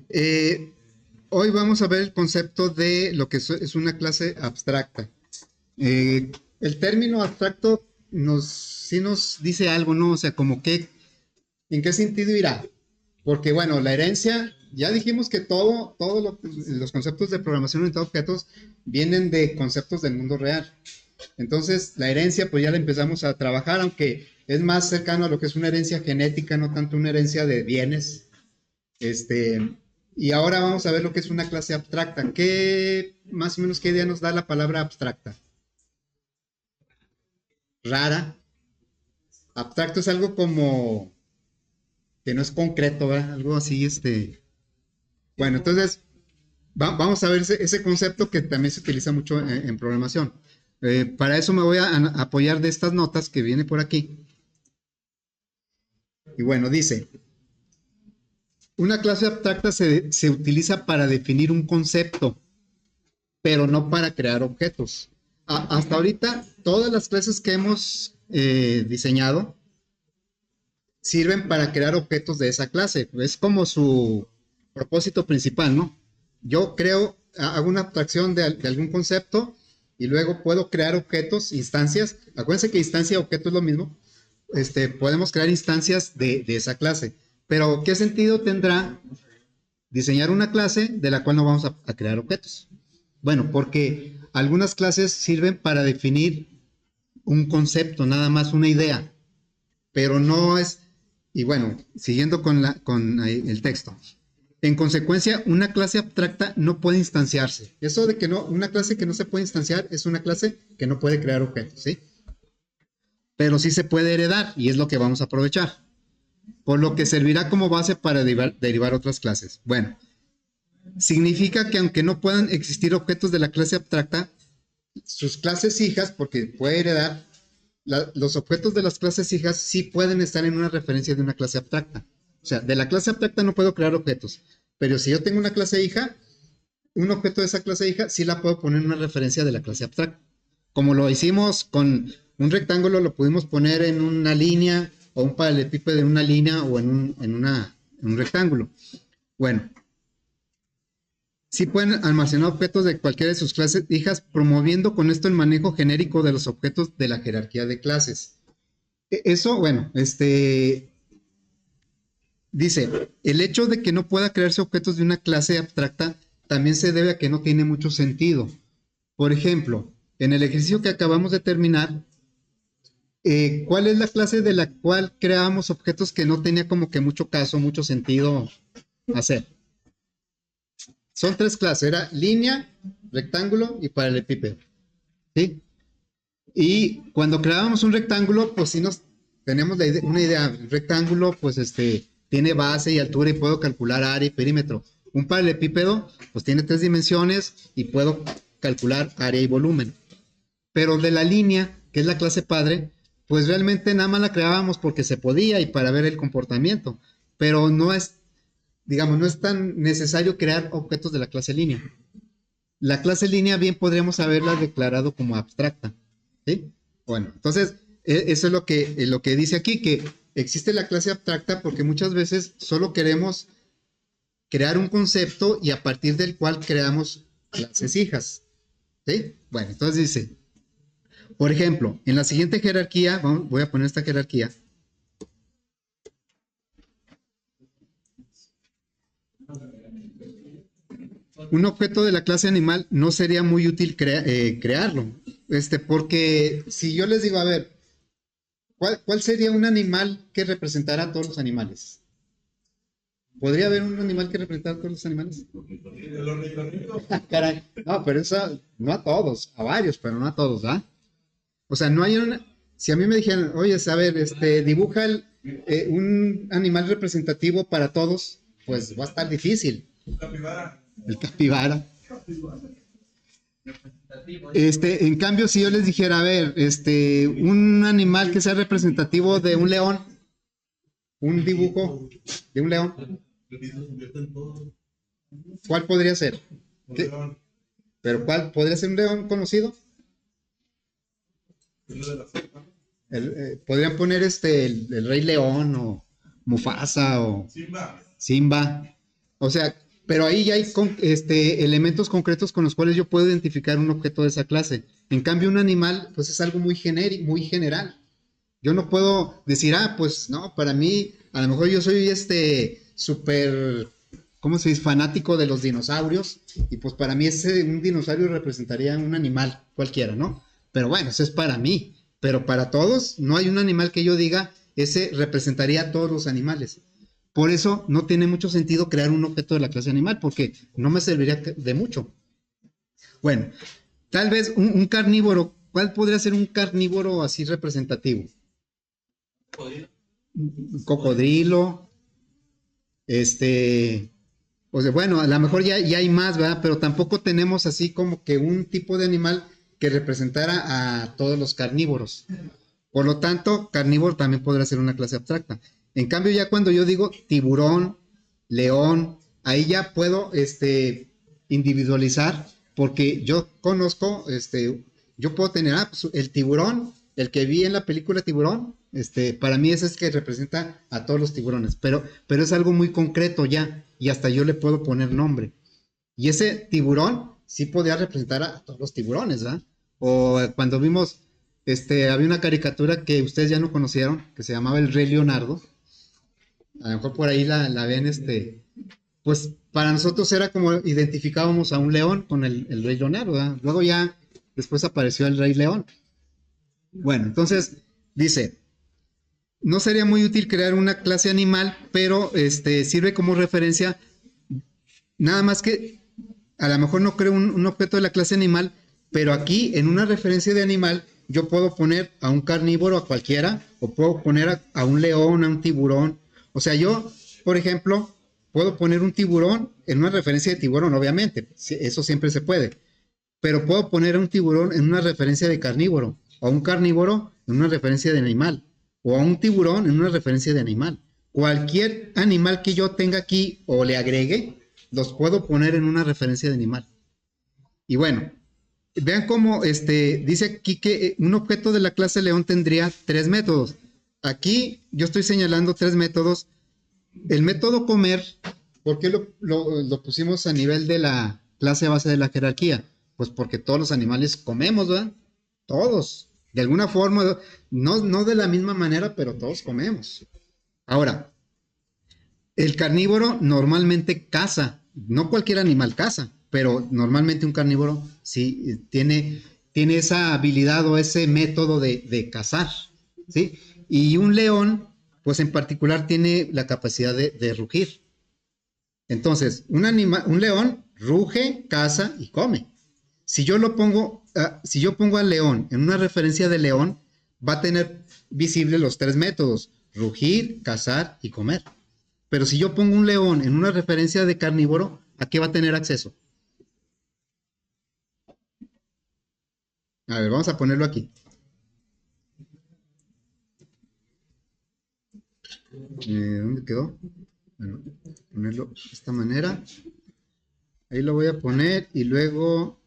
Eh, Hoy vamos a ver el concepto de lo que es una clase abstracta. El término abstracto sí nos dice algo, ¿no? O sea, como que, ¿en qué sentido irá? Porque, bueno, la herencia, ya dijimos que los conceptos de programación orientada a objetos vienen de conceptos del mundo real. Entonces, la herencia, pues ya la empezamos a trabajar, aunque es más cercano a lo que es una herencia genética, no tanto una herencia de bienes. Este, y ahora vamos a ver lo que es una clase abstracta. Más o menos, qué idea nos da la palabra abstracta? Rara. Abstracto es algo como que no es concreto, ¿verdad? Algo así, Bueno, entonces, vamos a ver ese concepto que también se utiliza mucho en programación. Para eso me voy a apoyar de estas notas que viene por aquí. Y bueno, dice, una clase abstracta se utiliza para definir un concepto, pero no para crear objetos. Hasta ahorita, todas las clases que hemos diseñado sirven para crear objetos de esa clase. Es como su propósito principal, ¿no? Yo hago una abstracción de algún concepto y luego puedo crear objetos, instancias. Acuérdense que instancia y objeto es lo mismo. Podemos crear instancias de esa clase. Pero, ¿qué sentido tendrá diseñar una clase de la cual no vamos a crear objetos? Bueno, porque algunas clases sirven para definir un concepto, nada más una idea, pero no es, y bueno, siguiendo con el texto. En consecuencia, una clase abstracta no puede instanciarse. Eso de que no, una clase que no se puede instanciar es una clase que no puede crear objetos, ¿sí? Pero sí se puede heredar y es lo que vamos a aprovechar. Por lo que servirá como base para derivar otras clases. Bueno, significa que aunque no puedan existir objetos de la clase abstracta, sus clases hijas, porque puede heredar, los objetos de las clases hijas sí pueden estar en una referencia de una clase abstracta. O sea, de la clase abstracta no puedo crear objetos, pero si yo tengo una clase hija, un objeto de esa clase hija sí la puedo poner en una referencia de la clase abstracta. Como lo hicimos con un rectángulo, lo pudimos poner en una línea o un paralelepípedo en una línea o en un rectángulo. Bueno, sí pueden almacenar objetos de cualquiera de sus clases hijas, promoviendo con esto el manejo genérico de los objetos de la jerarquía de clases. Eso, bueno, dice, el hecho de que no pueda crearse objetos de una clase abstracta también se debe a que no tiene mucho sentido. Por ejemplo, en el ejercicio que acabamos de terminar, ¿cuál es la clase de la cual creábamos objetos que no tenía como que mucho caso, mucho sentido hacer? Son tres clases, era línea, rectángulo y paralelepípedo. ¿Sí? Y cuando creábamos un rectángulo, pues sí nos teníamos una idea. El rectángulo, pues tiene base y altura y puedo calcular área y perímetro. Un paralelepípedo, pues tiene tres dimensiones y puedo calcular área y volumen. Pero de la línea, que es la clase padre, pues realmente nada más la creábamos porque se podía y para ver el comportamiento. Pero no es, digamos, no es tan necesario crear objetos de la clase línea. La clase línea bien podríamos haberla declarado como abstracta. ¿Sí? Bueno, entonces, eso es lo que dice aquí, que existe la clase abstracta porque muchas veces solo queremos crear un concepto y a partir del cual creamos clases hijas. ¿Sí? Bueno, entonces dice, por ejemplo, en la siguiente jerarquía, voy a poner esta jerarquía, un objeto de la clase animal no sería muy útil crearlo. Porque si yo les digo, a ver, ¿cuál sería un animal que representara a todos los animales? ¿Podría haber un animal que representara a todos los animales? Caray, no, pero eso, no a todos, a varios, pero no a todos, ¿ah? O sea, no hay una. Si a mí me dijeran, oye, a ver, dibuja un animal representativo para todos, pues va a estar difícil. El capibara. En cambio, si yo les dijera, a ver, un animal que sea representativo de un león, un dibujo de un león, ¿cuál podría ser? ¿Qué? ¿Pero cuál podría ser un león conocido? Podrían poner el Rey León o Mufasa o Simba. O sea, pero ahí ya hay elementos concretos con los cuales yo puedo identificar un objeto de esa clase. En cambio, un animal, pues es algo muy genérico, muy general. Yo no puedo decir, pues no, para mí, a lo mejor yo soy súper, ¿cómo se dice? Fanático de los dinosaurios, y pues para mí un dinosaurio representaría un animal cualquiera, ¿no? Pero bueno, eso es para mí. Pero para todos, no hay un animal que yo diga, ese representaría a todos los animales. Por eso no tiene mucho sentido crear un objeto de la clase animal, porque no me serviría de mucho. Bueno, tal vez un carnívoro, ¿cuál podría ser un carnívoro así representativo? Un cocodrilo, o sea, bueno, a lo mejor ya hay más, ¿verdad? Pero tampoco tenemos así como que un tipo de animal que representara a todos los carnívoros. Por lo tanto, carnívoro también podrá ser una clase abstracta. En cambio, ya cuando yo digo tiburón, león, ahí ya puedo individualizar, porque yo conozco, yo puedo tener, pues, el tiburón, el que vi en la película Tiburón, para mí ese es que representa a todos los tiburones, pero es algo muy concreto ya, y hasta yo le puedo poner nombre. Y ese tiburón sí podía representar a todos los tiburones, ¿verdad? O cuando vimos, había una caricatura que ustedes ya no conocieron, que se llamaba El Rey Leonardo. A lo mejor por ahí la ven, pues para nosotros era como identificábamos a un león con el Rey Leonardo, ¿verdad? Luego ya, después apareció el Rey León. Bueno, entonces, dice, no sería muy útil crear una clase animal, pero sirve como referencia, nada más que a lo mejor no creo un objeto de la clase animal, pero aquí en una referencia de animal yo puedo poner a un carnívoro, a cualquiera, o puedo poner a un león, a un tiburón. O sea, yo, por ejemplo, puedo poner un tiburón en una referencia de tiburón, obviamente, eso siempre se puede, pero puedo poner a un tiburón en una referencia de carnívoro, o a un carnívoro en una referencia de animal, o a un tiburón en una referencia de animal. Cualquier animal que yo tenga aquí o le agregue, los puedo poner en una referencia de animal. Y bueno, vean cómo dice aquí que un objeto de la clase león tendría 3 métodos. Aquí yo estoy señalando 3 métodos. El método comer, ¿por qué lo pusimos a nivel de la clase base de la jerarquía? Pues porque todos los animales comemos, ¿verdad? Todos. De alguna forma, no de la misma manera, pero todos comemos. Ahora, el carnívoro normalmente caza, no cualquier animal caza, pero normalmente un carnívoro sí tiene esa habilidad o ese método de cazar, ¿sí? Y un león, pues en particular tiene la capacidad de rugir. Entonces, un león ruge, caza y come. Si yo pongo al león en una referencia de león, va a tener visibles los 3 métodos: rugir, cazar y comer. Pero si yo pongo un león en una referencia de carnívoro, ¿a qué va a tener acceso? A ver, vamos a ponerlo aquí. ¿Dónde quedó? Bueno, ponerlo de esta manera. Ahí lo voy a poner y luego...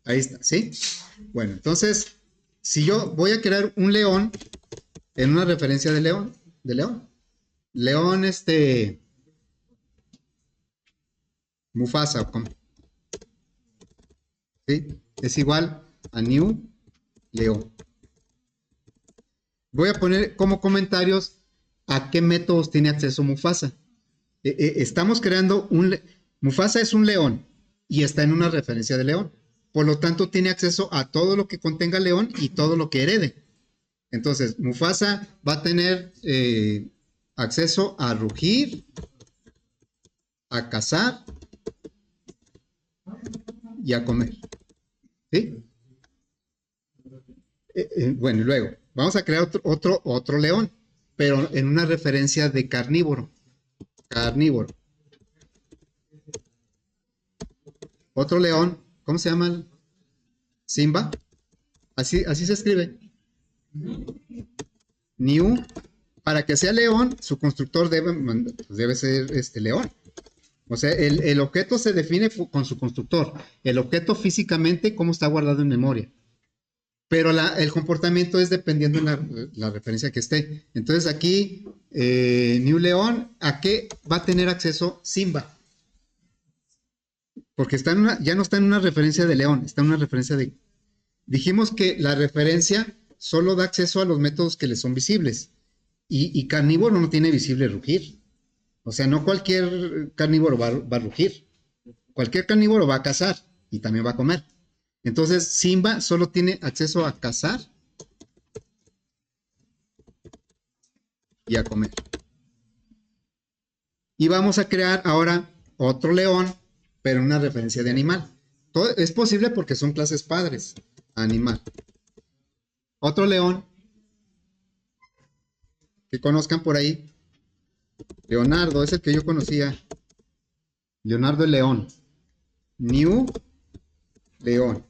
Ahí está, ¿sí? Bueno, entonces, si yo voy a crear un león en una referencia de león, león, Mufasa, ¿sí? Es igual a new león. Voy a poner como comentarios a qué métodos tiene acceso Mufasa. Estamos creando Mufasa es un león y está en una referencia de león. Por lo tanto, tiene acceso a todo lo que contenga león y todo lo que herede. Entonces, Mufasa va a tener acceso a rugir, a cazar y a comer. ¿Sí? Bueno, y luego, vamos a crear otro león, pero en una referencia de carnívoro. Carnívoro. Otro león, ¿cómo se llama? Simba. Así se escribe. New. Para que sea león, su constructor debe ser león. O sea, el objeto se define con su constructor. El objeto físicamente, cómo está guardado en memoria. Pero el comportamiento es dependiendo de la referencia que esté. Entonces aquí New León, ¿a qué va a tener acceso Simba? Porque ya no está en una referencia de león, está en una referencia de... Dijimos que la referencia solo da acceso a los métodos que le son visibles. Y carnívoro no tiene visible rugir. O sea, no cualquier carnívoro va a rugir. Cualquier carnívoro va a cazar y también va a comer. Entonces, Simba solo tiene acceso a cazar y a comer. Y vamos a crear ahora otro león, pero una referencia de animal. Todo es posible porque son clases padres. Animal. Otro león que conozcan por ahí. Leonardo, es el que yo conocía. Leonardo el León. New León.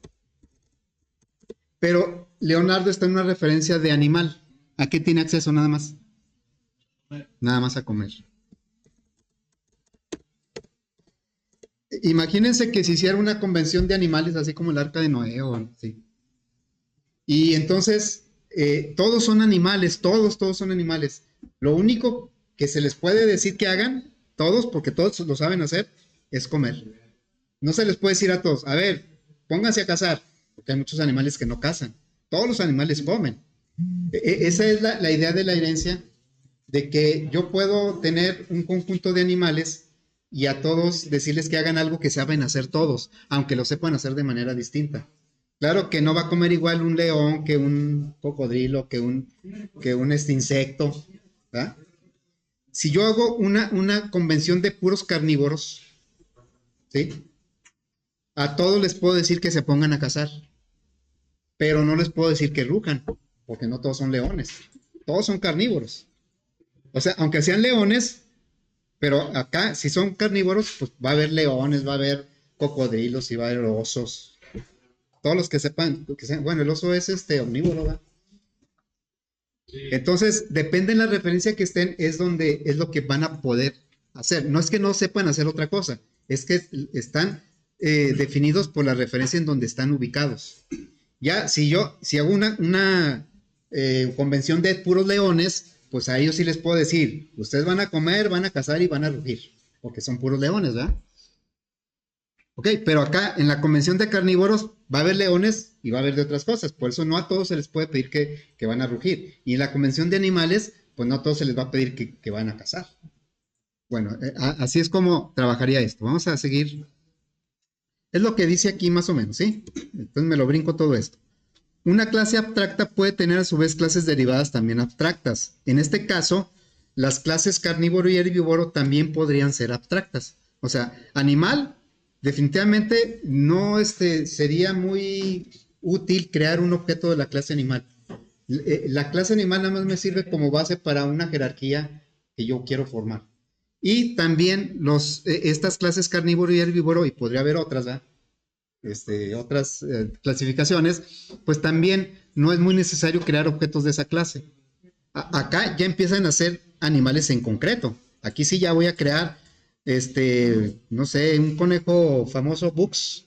Pero Leonardo está en una referencia de animal. ¿A qué tiene acceso nada más? Nada más a comer. Imagínense que se hiciera una convención de animales, así como el Arca de Noé o sí. Y entonces, todos son animales, todos son animales. Lo único que se les puede decir que hagan, todos, porque todos lo saben hacer, es comer. No se les puede decir a todos, a ver, pónganse a cazar, porque hay muchos animales que no cazan. Todos los animales comen. Esa es la idea de la herencia, de que yo puedo tener un conjunto de animales y a todos decirles que hagan algo que saben hacer todos, aunque lo sepan hacer de manera distinta. Claro que no va a comer igual un león que un cocodrilo, que un insecto, ¿verdad? Si yo hago una convención de puros carnívoros, ¿sí? A todos les puedo decir que se pongan a cazar, pero no les puedo decir que rujan, porque no todos son leones, todos son carnívoros. O sea, aunque sean leones, pero acá, si son carnívoros, pues va a haber leones, va a haber cocodrilos y va a haber osos. Todos los que sepan, bueno, el oso es omnívoro, ¿verdad? Entonces, depende de la referencia que estén, es lo que van a poder hacer. No es que no sepan hacer otra cosa, es que están definidos por la referencia en donde están ubicados. Ya, si hago una convención de puros leones, pues a ellos sí les puedo decir, ustedes van a comer, van a cazar y van a rugir, porque son puros leones, ¿verdad? Ok, pero acá en la convención de carnívoros va a haber leones y va a haber de otras cosas, por eso no a todos se les puede pedir que van a rugir. Y en la convención de animales, pues no a todos se les va a pedir que van a cazar. Bueno, así es como trabajaría esto. Vamos a seguir. Es lo que dice aquí más o menos, ¿sí? Entonces me lo brinco todo esto. Una clase abstracta puede tener a su vez clases derivadas también abstractas. En este caso, las clases carnívoro y herbívoro también podrían ser abstractas. O sea, animal, definitivamente no sería muy útil crear un objeto de la clase animal. La clase animal nada más me sirve como base para una jerarquía que yo quiero formar. Y también estas clases carnívoro y herbívoro, y podría haber otras, ¿verdad? Otras clasificaciones, pues también no es muy necesario crear objetos de esa clase. Acá ya empiezan a ser animales en concreto. Aquí sí ya voy a crear, no sé, un conejo famoso, Bugs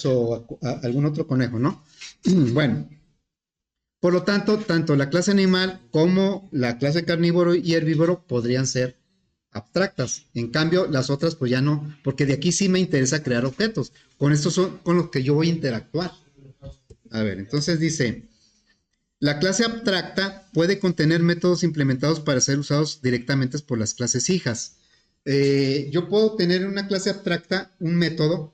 o algún otro conejo, ¿no? Bueno, por lo tanto la clase animal como la clase carnívoro y herbívoro podrían ser abstractas. En cambio, las otras pues ya no, porque de aquí sí me interesa crear objetos. Con estos son con los que yo voy a interactuar. A ver, entonces dice, la clase abstracta puede contener métodos implementados para ser usados directamente por las clases hijas. Yo puedo tener en una clase abstracta un método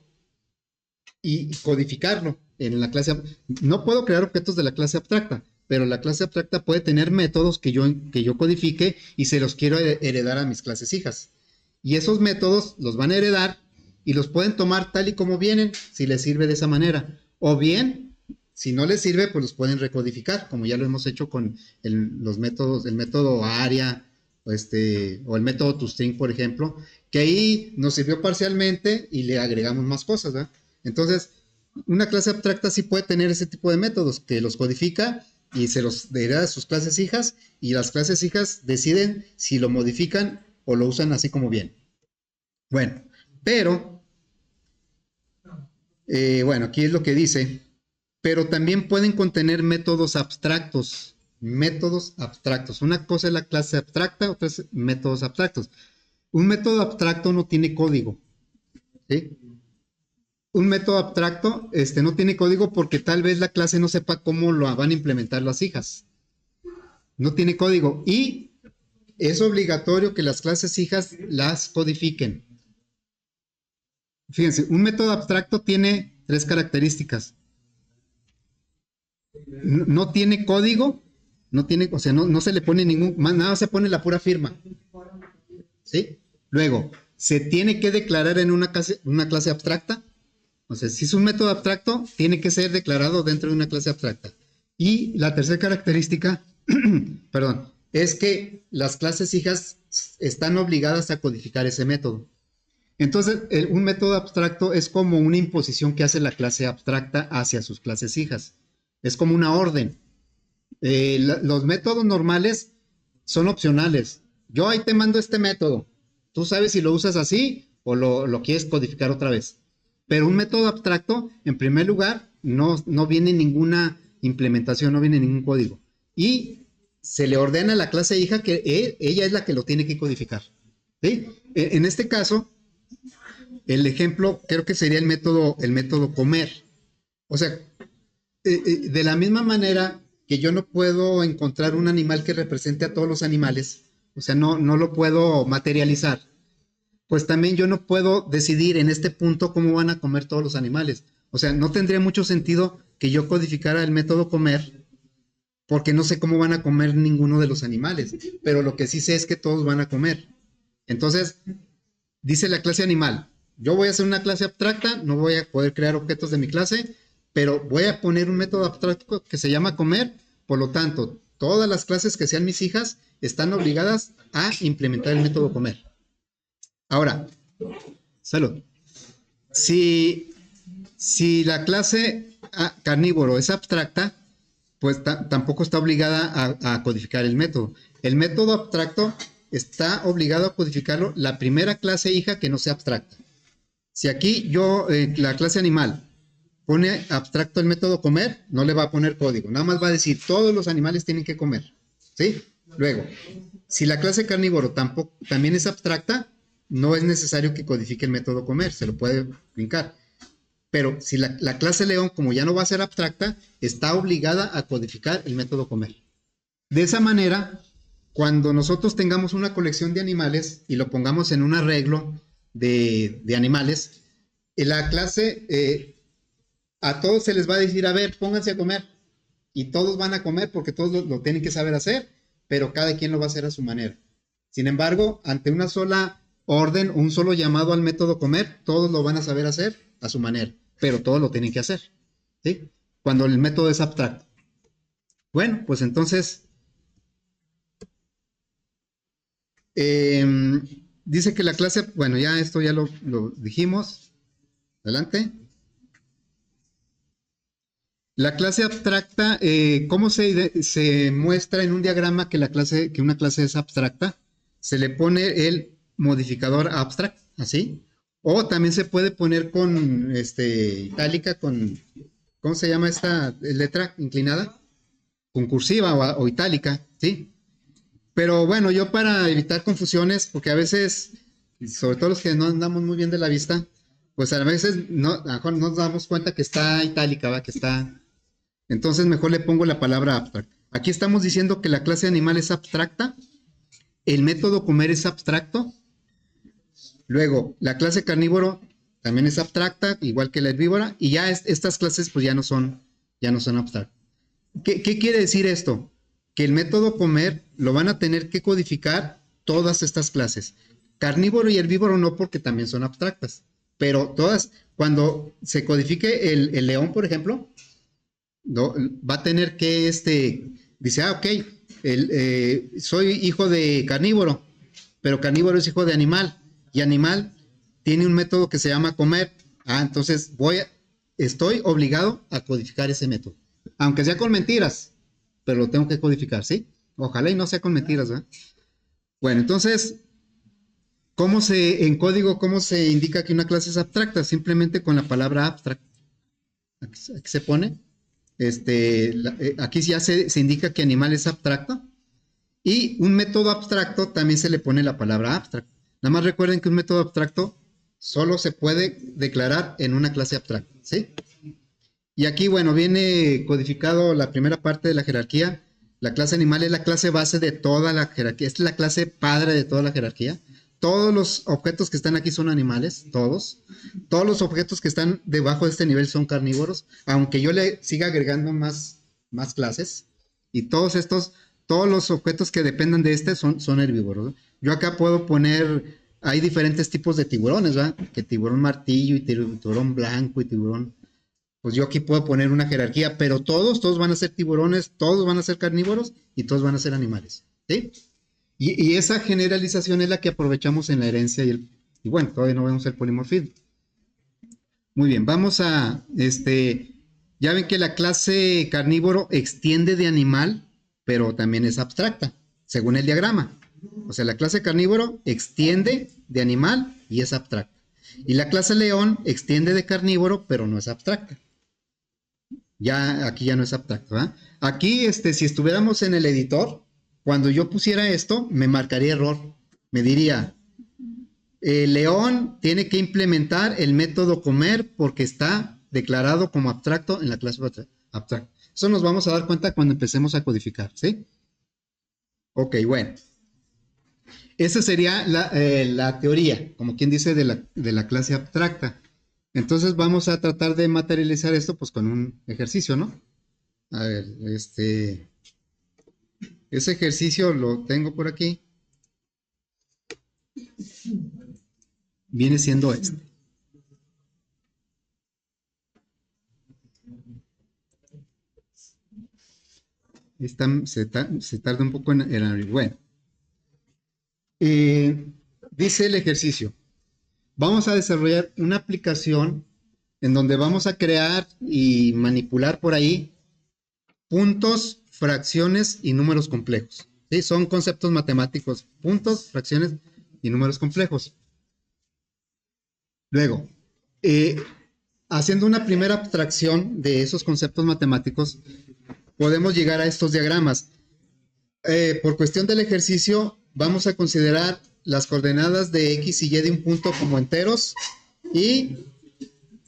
y codificarlo en la clase. No puedo crear objetos de la clase abstracta, pero la clase abstracta puede tener métodos que yo codifique y se los quiero heredar a mis clases hijas. Y esos métodos los van a heredar y los pueden tomar tal y como vienen, si les sirve de esa manera. O bien, si no les sirve, pues los pueden recodificar, como ya lo hemos hecho con los métodos, el método ARIA o el método ToString, por ejemplo, que ahí nos sirvió parcialmente y le agregamos más cosas, ¿verdad? Entonces, una clase abstracta sí puede tener ese tipo de métodos, que los codifica y se los hereda a sus clases hijas, y las clases hijas deciden si lo modifican o lo usan así como bien. Bueno, pero, bueno, aquí es lo que dice, pero también pueden contener métodos abstractos. métodos abstractos. Una cosa es la clase abstracta, otra es métodos abstractos. Un método abstracto no tiene código, ¿sí? Un método abstracto no tiene código porque tal vez la clase no sepa cómo lo van a implementar las hijas. No tiene código y es obligatorio que las clases hijas las codifiquen. Fíjense, un método abstracto tiene 3 características. No tiene código, no tiene, o sea, no se le pone nada se pone la pura firma. ¿Sí? Luego, se tiene que declarar en una clase abstracta. O sea, si es un método abstracto, tiene que ser declarado dentro de una clase abstracta. Y la tercera característica, perdón, es que las clases hijas están obligadas a codificar ese método. Entonces, un método abstracto es como una imposición que hace la clase abstracta hacia sus clases hijas. Es como una orden. Los métodos normales son opcionales. Yo ahí te mando este método. Tú sabes si lo usas así o lo quieres codificar otra vez. Pero un método abstracto, en primer lugar, no viene ninguna implementación, no viene ningún código. Y se le ordena a la clase hija que ella es la que lo tiene que codificar. ¿Sí? En este caso, el ejemplo creo que sería el método comer. O sea, de la misma manera que yo no puedo encontrar un animal que represente a todos los animales, o sea, no lo puedo materializar, pues también yo no puedo decidir en este punto cómo van a comer todos los animales. O sea, no tendría mucho sentido que yo codificara el método comer, porque no sé cómo van a comer ninguno de los animales, pero lo que sí sé es que todos van a comer. Entonces, dice la clase animal, yo voy a hacer una clase abstracta, no voy a poder crear objetos de mi clase, pero voy a poner un método abstracto que se llama comer, por lo tanto, todas las clases que sean mis hijas están obligadas a implementar el método comer. Ahora, salud. Si la clase carnívoro es abstracta, pues tampoco está obligada a codificar el método. El método abstracto está obligado a codificarlo la primera clase hija que no sea abstracta. Si aquí la clase animal pone abstracto el método comer, no le va a poner código, nada más va a decir todos los animales tienen que comer, ¿sí? Luego, si la clase carnívoro también es abstracta, no es necesario que codifique el método comer, se lo puede brincar. Pero si la clase león, como ya no va a ser abstracta, está obligada a codificar el método comer. De esa manera, cuando nosotros tengamos una colección de animales y lo pongamos en un arreglo de animales, la clase a todos se les va a decir, a ver, pónganse a comer. Y todos van a comer porque todos lo tienen que saber hacer, pero cada quien lo va a hacer a su manera. Sin embargo, ante una sola orden, un solo llamado al método comer, todos lo van a saber hacer a su manera, pero todos lo tienen que hacer, ¿sí? Cuando el método es abstracto. Bueno, pues entonces, dice que la clase, bueno, ya esto ya lo dijimos. Adelante. La clase abstracta, ¿cómo se muestra en un diagrama que una clase es abstracta? Se le pone el modificador abstract, así. O también se puede poner con itálica, ¿cómo se llama esta letra inclinada? Con cursiva o itálica, ¿sí? Pero bueno, yo para evitar confusiones, porque a veces, sobre todo los que no andamos muy bien de la vista, pues a veces a lo mejor nos damos cuenta que está itálica, ¿va? Que está. Entonces mejor le pongo la palabra abstract. Aquí estamos diciendo que la clase animal es abstracta, el método comer es abstracto, luego la clase carnívoro también es abstracta, igual que la herbívora, y ya estas clases pues ya no son abstractas. ¿Qué quiere decir esto? Que el método comer lo van a tener que codificar todas estas clases. Carnívoro y herbívoro no, porque también son abstractas, pero todas, cuando se codifique el león, por ejemplo, no, va a tener que, dice, ok, soy hijo de carnívoro, pero carnívoro es hijo de animal, y animal tiene un método que se llama comer. Entonces estoy obligado a codificar ese método, aunque sea con mentiras, pero lo tengo que codificar, ¿sí? Ojalá y no sea con mentiras, ¿verdad? Bueno, entonces, en código, cómo se indica que una clase es abstracta? Simplemente con la palabra abstract. Aquí se pone. aquí ya se indica que animal es abstracto. Y un método abstracto también se le pone la palabra abstract. Nada más recuerden que un método abstracto solo se puede declarar en una clase abstracta, ¿sí? Y aquí, bueno, viene codificado la primera parte de la jerarquía. La clase animal es la clase base de toda la jerarquía. Es la clase padre de toda la jerarquía. Todos los objetos que están aquí son animales, todos. Todos los objetos que están debajo de este nivel son carnívoros, aunque yo le siga agregando más clases. Y todos los objetos que dependan de este son herbívoros, ¿no? Yo acá puedo poner, hay diferentes tipos de tiburones, ¿verdad? Que tiburón martillo y tiburón blanco y tiburón, pues yo aquí puedo poner una jerarquía, pero todos van a ser tiburones, todos van a ser carnívoros y todos van a ser animales, ¿sí? Y esa generalización es la que aprovechamos en la herencia y bueno, todavía no vemos el polimorfismo. Muy bien, ya ven que la clase carnívoro extiende de animal, pero también es abstracta, según el diagrama. O sea, la clase carnívoro extiende de animal y es abstracta. Y la clase león extiende de carnívoro, pero no es abstracta. Aquí ya no es abstracto, ¿verdad? Aquí, si estuviéramos en el editor, cuando yo pusiera esto, me marcaría error. Me diría, León tiene que implementar el método comer porque está declarado como abstracto en la clase abstracto. Eso nos vamos a dar cuenta cuando empecemos a codificar, ¿sí? Ok, bueno. Esa sería la teoría, como quien dice, de la clase abstracta. Entonces vamos a tratar de materializar esto pues con un ejercicio, ¿no? A ver, ese ejercicio lo tengo por aquí. Viene siendo este. Se tarda un poco en abrir. Bueno. Dice el ejercicio. Vamos a desarrollar una aplicación en donde vamos a crear y manipular por ahí puntos, fracciones y números complejos. ¿Sí? Son conceptos matemáticos, puntos, fracciones y números complejos. Luego, haciendo una primera abstracción de esos conceptos matemáticos, podemos llegar a estos diagramas. Por cuestión del ejercicio, vamos a considerar las coordenadas de X y Y de un punto como enteros y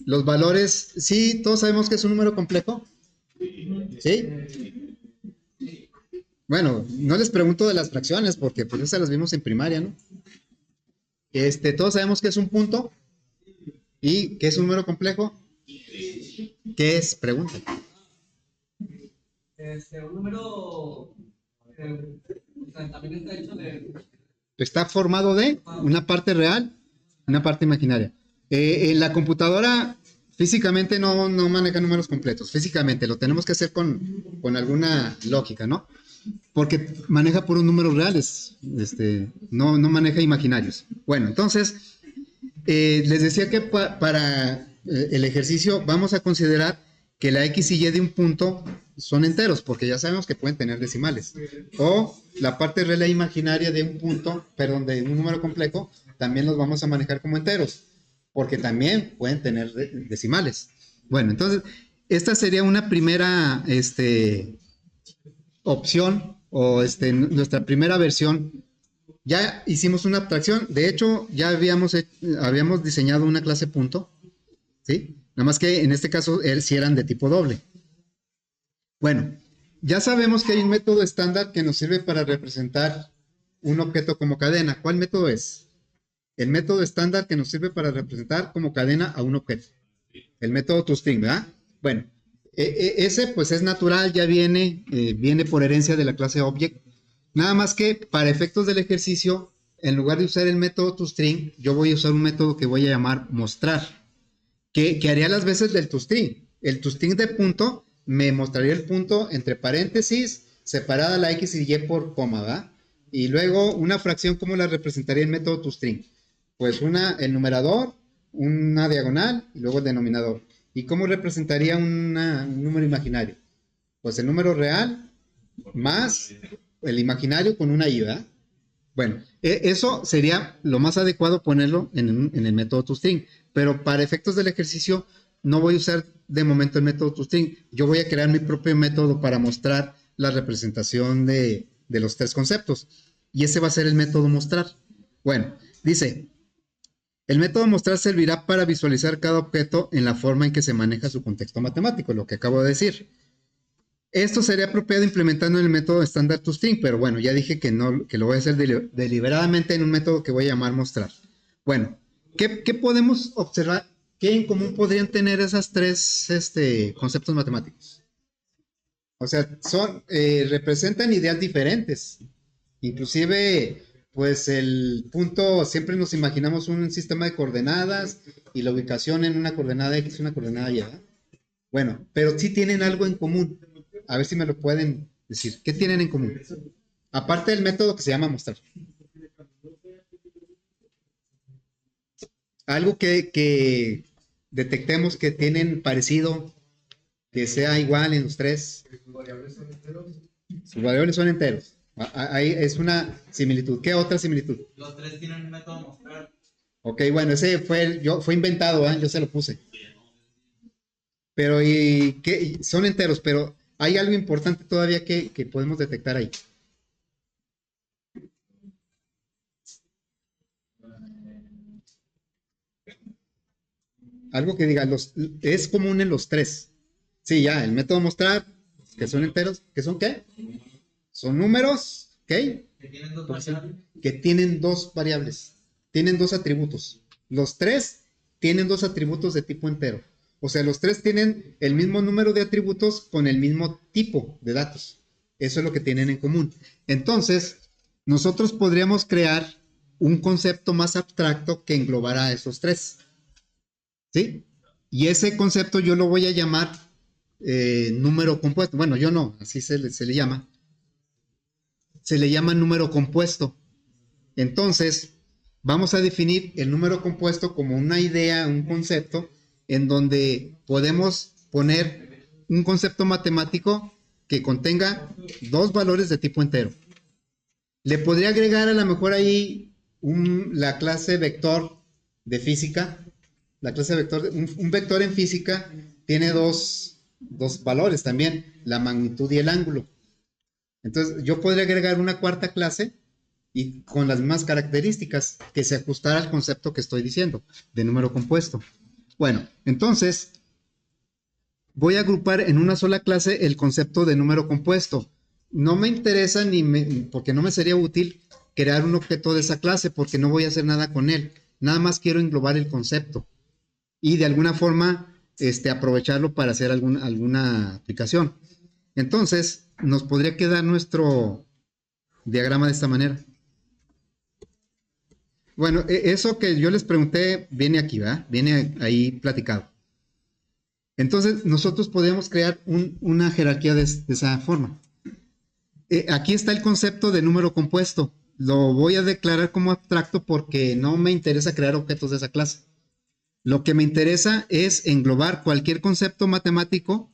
los valores, sí, todos sabemos que es un número complejo. ¿Sí? Bueno, no les pregunto de las fracciones porque pues esas las vimos en primaria, ¿no? Todos sabemos que es un punto y que es un número complejo. ¿Qué es? Pregunta. Un número también está hecho de... Está formado de una parte real, una parte imaginaria. En la computadora físicamente no maneja números completos, físicamente lo tenemos que hacer con alguna lógica, ¿no? Porque maneja puros números reales, no maneja imaginarios. Bueno, entonces, les decía que para el ejercicio vamos a considerar que la X y Y de un punto son enteros, porque ya sabemos que pueden tener decimales. O la parte real e imaginaria de un punto, perdón, de un número complejo, también los vamos a manejar como enteros, porque también pueden tener decimales. Bueno, entonces, esta sería una primera opción o nuestra primera versión. Ya hicimos una abstracción, de hecho, ya habíamos diseñado una clase punto, ¿sí? Nada más que en este caso sí eran de tipo doble. Bueno, ya sabemos que hay un método estándar que nos sirve para representar un objeto como cadena. ¿Cuál método es? El método estándar que nos sirve para representar como cadena a un objeto. El método toString, ¿verdad? Bueno, ese pues es natural, ya viene por herencia de la clase object. Nada más que para efectos del ejercicio, en lugar de usar el método toString, yo voy a usar un método que voy a llamar mostrar, que haría las veces del toString. El toString de punto me mostraría el punto entre paréntesis, separada la X y Y por coma, ¿verdad? Y luego una fracción, ¿cómo la representaría el método toString? Pues el numerador, una diagonal y luego el denominador. ¿Y cómo representaría un número imaginario? Pues el número real más el imaginario con una i, ¿verdad? Bueno, eso sería lo más adecuado ponerlo en el método toString, pero para efectos del ejercicio no voy a usar de momento el método toString. Yo voy a crear mi propio método para mostrar la representación de los tres conceptos. Y ese va a ser el método mostrar. Bueno, dice, el método mostrar servirá para visualizar cada objeto en la forma en que se maneja su contexto matemático, lo que acabo de decir. Esto sería apropiado implementando el método estándar toString, pero bueno, ya dije que no, que lo voy a hacer deliberadamente en un método que voy a llamar mostrar. Bueno, ¿qué podemos observar? ¿Qué en común podrían tener esas tres conceptos matemáticos? O sea, representan ideas diferentes. Inclusive, pues el punto, siempre nos imaginamos un sistema de coordenadas y la ubicación en una coordenada X y una coordenada Y, ¿verdad? Bueno, pero sí tienen algo en común. A ver si me lo pueden decir. ¿Qué tienen en común? Aparte del método que se llama mostrar. Algo que detectemos que tienen parecido, que sea igual en los tres. Sus variables son enteros. Ahí es una similitud. ¿Qué otra similitud? Los tres tienen un método mostrar. Ok, bueno, ese fue inventado, ¿eh? Yo se lo puse. Pero son enteros, pero hay algo importante todavía que podemos detectar ahí. Algo que diga, es común en los tres. Sí, ya, el método mostrar, que son enteros, ¿que son qué? Son números, ¿ok? Que tienen dos variables. Que tienen dos variables, tienen dos atributos. Los tres tienen dos atributos de tipo entero. O sea, los tres tienen el mismo número de atributos con el mismo tipo de datos. Eso es lo que tienen en común. Entonces, nosotros podríamos crear un concepto más abstracto que englobara a esos tres. ¿Sí? Y ese concepto yo lo voy a llamar número compuesto. Bueno, yo no, así se le llama. Se le llama número compuesto. Entonces, vamos a definir el número compuesto como una idea, un concepto, en donde podemos poner un concepto matemático que contenga dos valores de tipo entero. Le podría agregar a lo mejor ahí la clase vector de física. La clase vector, un vector en física tiene dos valores también, la magnitud y el ángulo. Entonces, yo podría agregar una cuarta clase y con las mismas características que se ajustara al concepto que estoy diciendo, de número compuesto. Bueno, entonces, voy a agrupar en una sola clase el concepto de número compuesto. No me interesa porque no me sería útil crear un objeto de esa clase porque no voy a hacer nada con él. Nada más quiero englobar el concepto y de alguna forma aprovecharlo para hacer alguna aplicación. Entonces, nos podría quedar nuestro diagrama de esta manera. Bueno, eso que yo les pregunté viene aquí, ¿verdad? Viene ahí platicado. Entonces, nosotros podríamos crear una jerarquía de esa forma. Aquí está el concepto de número compuesto. Lo voy a declarar como abstracto porque no me interesa crear objetos de esa clase. Lo que me interesa es englobar cualquier concepto matemático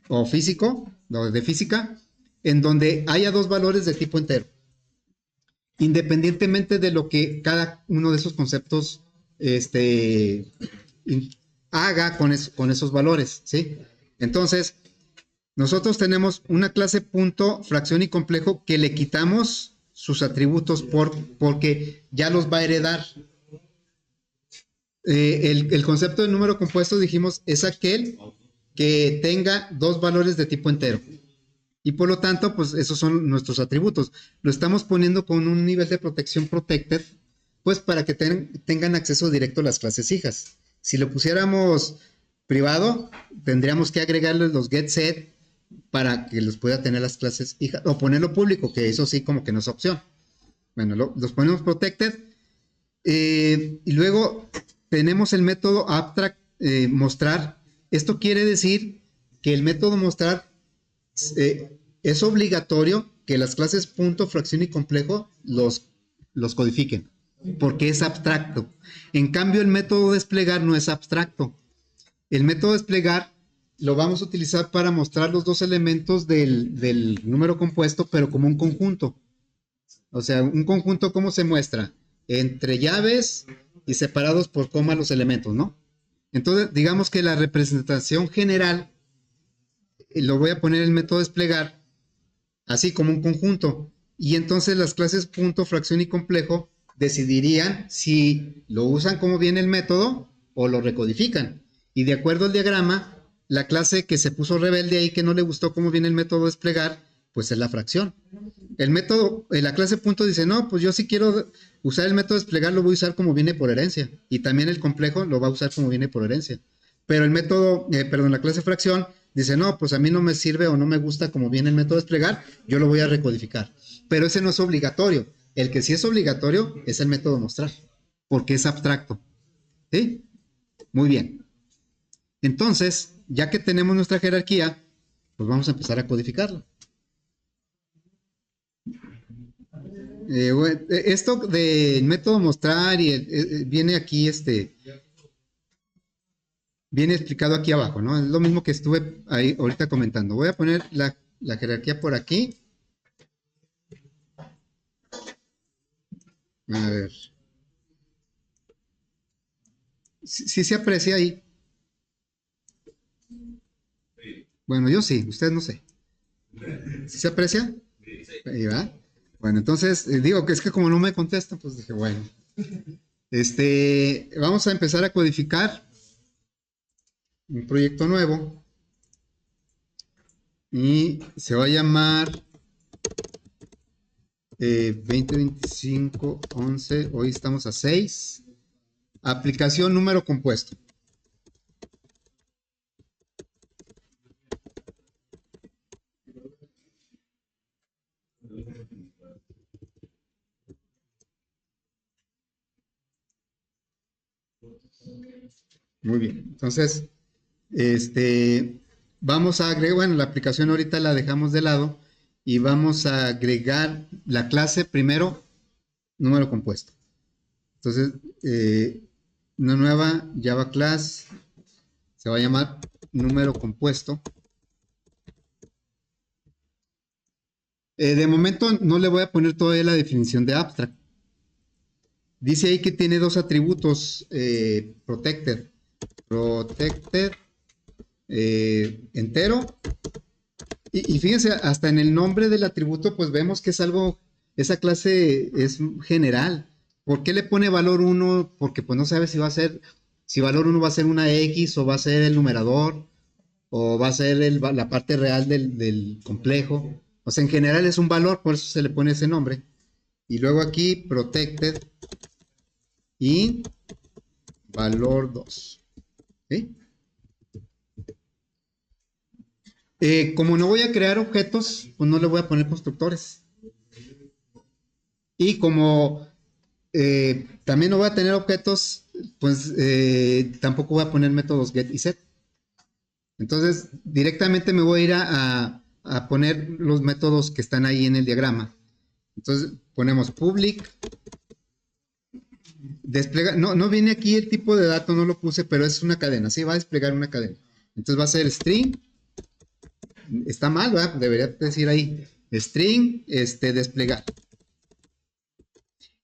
o físico, o de física, en donde haya dos valores de tipo entero, independientemente de lo que cada uno de esos conceptos haga con esos valores, ¿sí? Entonces, nosotros tenemos una clase punto, fracción y complejo que le quitamos sus atributos porque ya los va a heredar. El concepto de número compuesto, dijimos, es aquel que tenga dos valores de tipo entero. Y por lo tanto, pues esos son nuestros atributos. Lo estamos poniendo con un nivel de protección protected, pues para que tengan acceso directo a las clases hijas. Si lo pusiéramos privado, tendríamos que agregarle los getSet para que los pueda tener las clases hijas, o ponerlo público, que eso sí como que no es opción. Bueno, los ponemos protected. Y luego tenemos el método abstract mostrar. Esto quiere decir que el método mostrar es obligatorio que las clases punto, fracción y complejo los codifiquen, porque es abstracto. En cambio, el método desplegar no es abstracto. El método desplegar lo vamos a utilizar para mostrar los dos elementos del número compuesto, pero como un conjunto. O sea, un conjunto, ¿cómo se muestra? Entre llaves y separados por coma los elementos, ¿no? Entonces, digamos que la representación general, lo voy a poner el método desplegar, así como un conjunto. Y entonces las clases punto, fracción y complejo decidirían si lo usan como viene el método o lo recodifican. Y de acuerdo al diagrama, la clase que se puso rebelde ahí, que no le gustó cómo viene el método desplegar, pues es la fracción. El método, la clase punto dice, no, pues yo sí quiero usar el método desplegar, lo voy a usar como viene por herencia. Y también el complejo lo va a usar como viene por herencia. Pero el método, perdón, la clase fracción dice, no, pues a mí no me sirve o no me gusta como viene el método desplegar, yo lo voy a recodificar. Pero ese no es obligatorio. El que sí es obligatorio es el método mostrar, porque es abstracto. ¿Sí? Muy bien. Entonces, ya que tenemos nuestra jerarquía, pues vamos a empezar a codificarla. Bueno, esto del método mostrar y viene aquí, viene explicado aquí abajo, ¿no? Es lo mismo que estuve ahí ahorita comentando. Voy a poner la jerarquía por aquí. A ver. Sí se aprecia ahí. Bueno, yo sí, ustedes no sé. ¿Sí se aprecia? Ahí va. Bueno, entonces digo que es que como no me contestan, pues dije, bueno. Vamos a empezar a codificar un proyecto nuevo y se va a llamar 2025 11, hoy estamos a 6, aplicación número compuesto. Muy bien, entonces, vamos a agregar, bueno, la aplicación ahorita la dejamos de lado y vamos a agregar la clase primero, número compuesto. Entonces, una nueva Java class se va a llamar número compuesto. De momento no le voy a poner todavía la definición de abstract. Dice ahí que tiene dos atributos, protected entero. Y fíjense, hasta en el nombre del atributo, pues vemos que es algo, esa clase es general. ¿Por qué le pone valor 1? Porque pues no sabe si va a ser, si valor 1 va a ser una X o va a ser el numerador o va a ser la parte real del complejo. O sea, en general es un valor, por eso se le pone ese nombre. Y luego aquí, protected y valor 2. ¿Sí? Como no voy a crear objetos, pues no le voy a poner constructores. Y como también no voy a tener objetos, pues tampoco voy a poner métodos get y set. Entonces, directamente me voy a ir a poner los métodos que están ahí en el diagrama. Entonces, ponemos public, despliega, no viene aquí el tipo de dato, no lo puse, pero es una cadena, sí, va a desplegar una cadena. Entonces va a ser string, está mal, ¿verdad? Debería decir ahí, string, desplegar.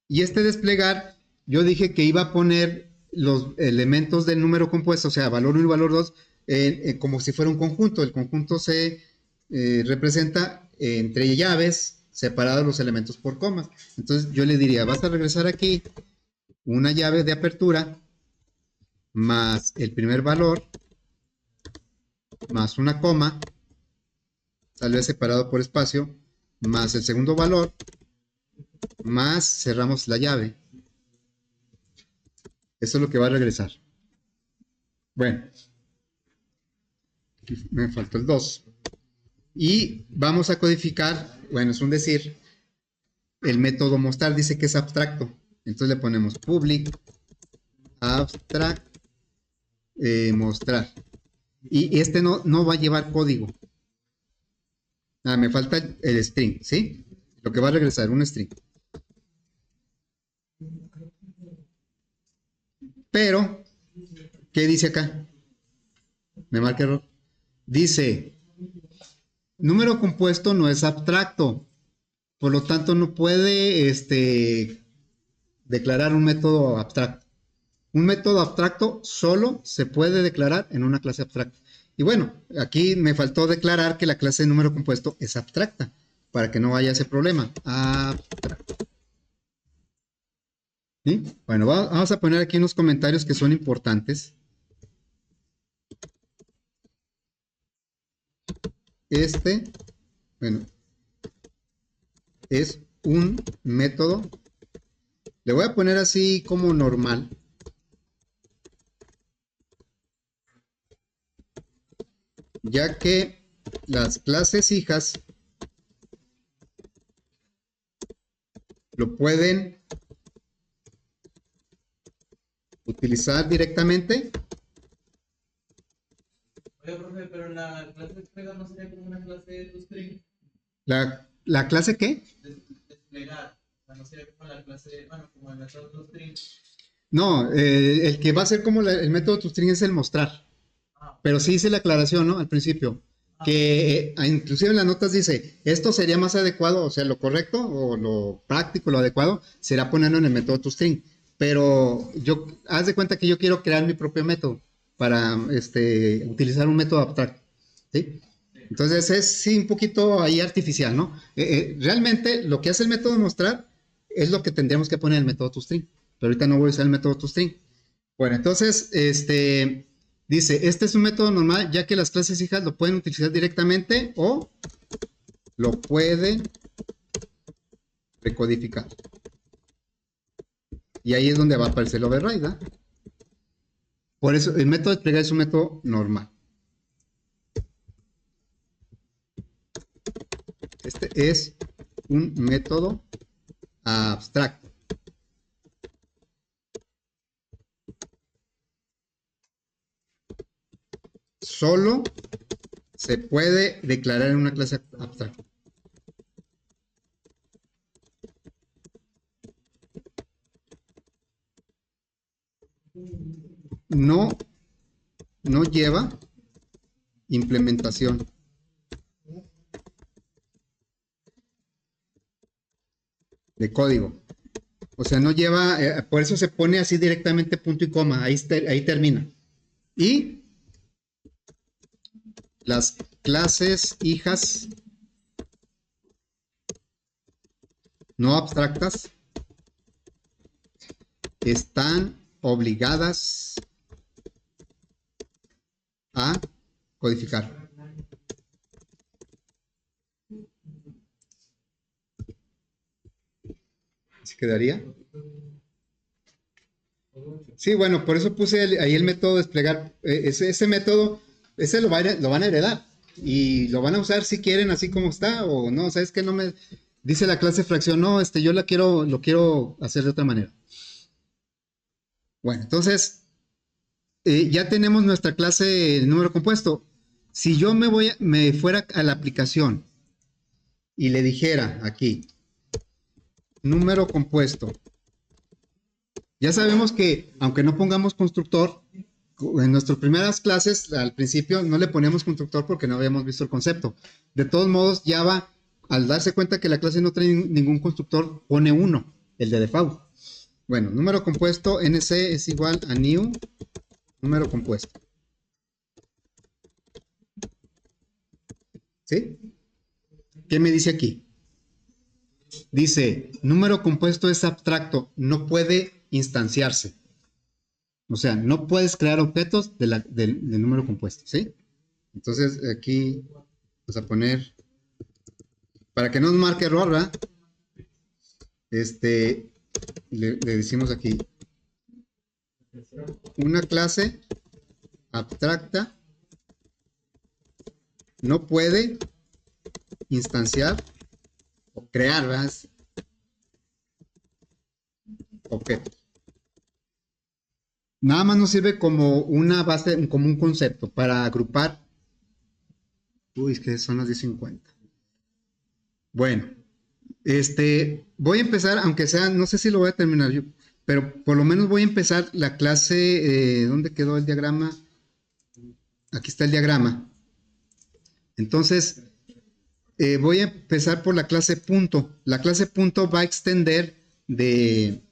Y desplegar, yo dije que iba a poner los elementos del número compuesto, o sea, valor 1 y valor 2, como si fuera un conjunto. El conjunto se representa entre llaves, separados los elementos por comas. Entonces yo le diría, vas a regresar aquí una llave de apertura más el primer valor más una coma, tal vez separado por espacio, más el segundo valor, más cerramos la llave. Eso es lo que va a regresar. Bueno, me faltó el 2. Y vamos a codificar, bueno, es un decir, el método mostrar dice que es abstracto. Entonces le ponemos public abstract mostrar. Y no va a llevar código. Me falta el string, ¿sí? Lo que va a regresar, un string. Pero, ¿qué dice acá? Me marca error. Dice, número compuesto no es abstracto, por lo tanto no puede declarar un método abstracto. un método abstracto solo se puede declarar en una clase abstracta. Y bueno, aquí me faltó declarar que la clase de número compuesto es abstracta, para que no haya ese problema. Abstracto. ¿Sí? Bueno, vamos a poner aquí unos comentarios que son importantes. Bueno, es un método. Le voy a poner así como normal. Ya que las clases hijas lo pueden utilizar directamente. Oye, profe, pero la clase desplegar no sería como una clase de toString. ¿La clase qué? Desplegar. O sea, no sería como la clase, bueno, como el método toString. No, el que va a ser como el método toString es el mostrar. Ah, Pero sí hice la aclaración, ¿no? Al principio. Que inclusive en las notas dice, esto sería más adecuado, o sea, lo correcto o lo práctico, lo adecuado, será ponerlo en el método toString. Pero haz de cuenta que yo quiero crear mi propio método para utilizar un método abstracto. ¿Sí? Entonces es sí un poquito ahí artificial, ¿no? Realmente lo que hace el método mostrar es lo que tendríamos que poner en el método toString. Pero ahorita no voy a usar el método toString. Bueno, entonces, dice, este es un método normal, ya que las clases hijas lo pueden utilizar directamente o lo pueden recodificar. Y ahí es donde va a aparecer el override, ¿verdad? Por eso, el método de desplegar es un método normal. Este es un método abstracto. Solo se puede declarar en una clase abstracta. No, no lleva implementación. De código. O sea, no lleva, por eso se pone así directamente punto y coma, ahí termina. Y las clases hijas no abstractas están obligadas a codificar. ¿Se quedaría? Sí, bueno, por eso puse ahí el método desplegar. Ese método, ese lo van a heredar y lo van a usar si quieren así como está o no. O sea, es que no me dice la clase fracción, no, yo lo quiero hacer de otra manera. Bueno, entonces ya tenemos nuestra clase número compuesto. Si yo me fuera a la aplicación y le dijera aquí número compuesto, ya sabemos que aunque no pongamos constructor, en nuestras primeras clases al principio no le poníamos constructor porque no habíamos visto el concepto. De todos modos, Java, al darse cuenta que la clase no trae ningún constructor, pone 1, el de default. Bueno, número compuesto nc es igual a new número compuesto. ¿Sí? ¿Qué me dice aquí? Dice, número compuesto es abstracto, no puede instanciarse. O sea, no puedes crear objetos del número compuesto, ¿sí? Entonces aquí vamos a poner, para que no nos marque error, ¿verdad? Le decimos aquí, una clase abstracta no puede instanciar o crear, ¿verdad? Objetos. Nada más nos sirve como una base, como un concepto para agrupar. Uy, es que son las 10:50. Bueno, voy a empezar, aunque sea, no sé si lo voy a terminar yo, pero por lo menos voy a empezar la clase. ¿Dónde quedó el diagrama? Aquí está el diagrama. Entonces, voy a empezar por la clase punto. La clase punto va a extender de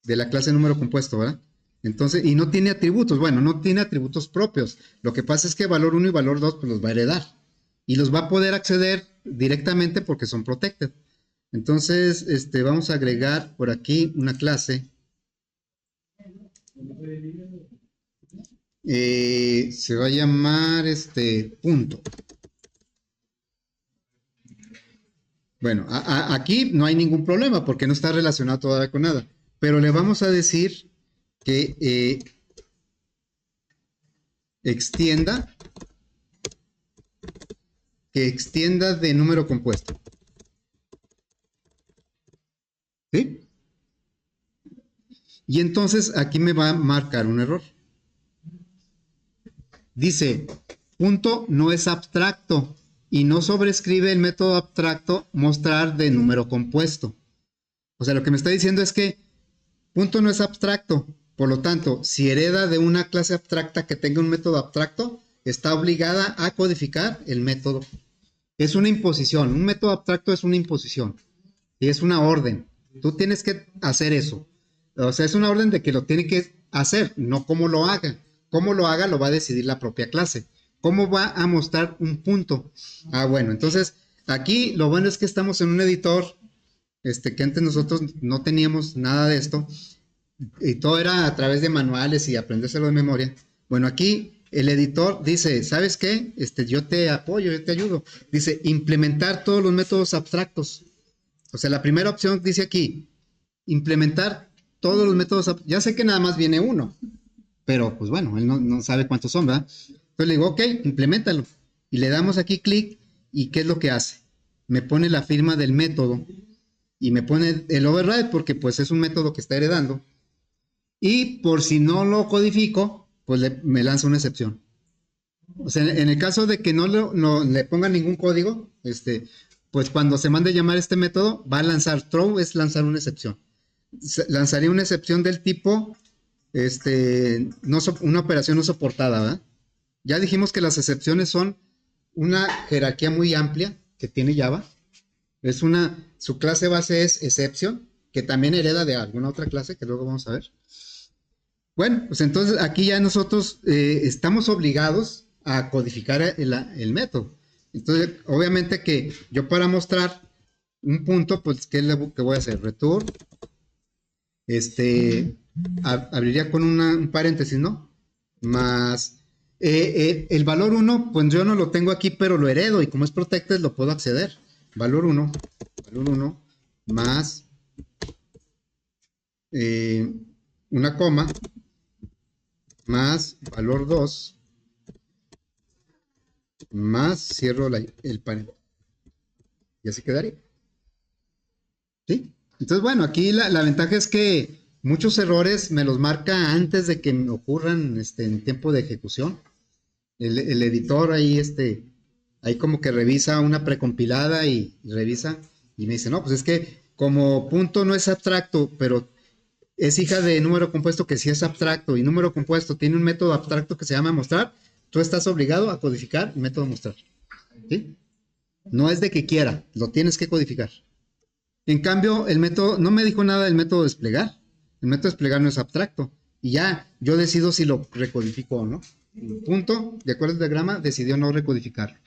la clase número compuesto, ¿verdad? Entonces, y no tiene atributos. Bueno, no tiene atributos propios. Lo que pasa es que valor 1 y valor 2 pues los va a heredar. Y los va a poder acceder directamente porque son protected. Entonces, vamos a agregar por aquí una clase. Se va a llamar punto. Bueno, aquí no hay ningún problema porque no está relacionado todavía con nada. Pero le vamos a decir que extienda de número compuesto. ¿Sí? Y entonces aquí me va a marcar un error. Dice, punto no es abstracto y no sobrescribe el método abstracto mostrar de número compuesto. O sea, lo que me está diciendo es que punto no es abstracto. Por lo tanto, si hereda de una clase abstracta que tenga un método abstracto, está obligada a codificar el método. Es una imposición. Un método abstracto es una imposición. Y es una orden. Tú tienes que hacer eso. O sea, es una orden de que lo tiene que hacer, no cómo lo haga. Cómo lo haga lo va a decidir la propia clase. ¿Cómo va a mostrar un punto? Bueno, entonces aquí lo bueno es que estamos en un editor que antes nosotros no teníamos nada de esto y todo era a través de manuales y aprendérselo de memoria. Bueno, aquí el editor dice, ¿sabes qué? Yo te apoyo, yo te ayudo. Dice, implementar todos los métodos abstractos. O sea, la primera opción dice aquí, implementar todos los métodos. Ya sé que nada más viene uno, pero pues bueno, él no sabe cuántos son, ¿verdad? Entonces le digo, ok, implementalo. Y le damos aquí clic y ¿qué es lo que hace? Me pone la firma del método y me pone el override porque pues es un método que está heredando. Y por si no lo codifico, pues me lanza una excepción. O sea, en el caso de que no le ponga ningún código, pues cuando se mande llamar este método, va a lanzar throw, es lanzar una excepción. Lanzaría una excepción del tipo, una operación no soportada, ¿verdad? Ya dijimos que las excepciones son una jerarquía muy amplia que tiene Java. Su clase base es exception, que también hereda de alguna otra clase que luego vamos a ver. Bueno, pues entonces aquí ya nosotros estamos obligados a codificar el método. Entonces, obviamente que yo para mostrar un punto, pues, ¿qué voy a hacer? Return. Abriría con un paréntesis, ¿no? Más el valor 1, pues yo no lo tengo aquí, pero lo heredo y como es protected lo puedo acceder. Valor 1 más una coma más valor 2 más cierro el paréntesis. Y así quedaría. ¿Sí? Entonces, bueno, aquí la ventaja es que muchos errores me los marca antes de que me ocurran en tiempo de ejecución. El editor ahí, ahí como que revisa una precompilada y revisa y me dice, no, pues es que como punto no es abstracto, pero es hija de número compuesto que sí es abstracto y número compuesto tiene un método abstracto que se llama mostrar, tú estás obligado a codificar el método mostrar. ¿Sí? No es de que quiera, lo tienes que codificar. En cambio, el método, no me dijo nada del método desplegar. El método desplegar no es abstracto. Y ya, yo decido si lo recodifico o no. Punto, de acuerdo al diagrama, decidió no recodificarlo.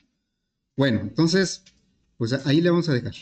Bueno, entonces, pues ahí le vamos a dejar.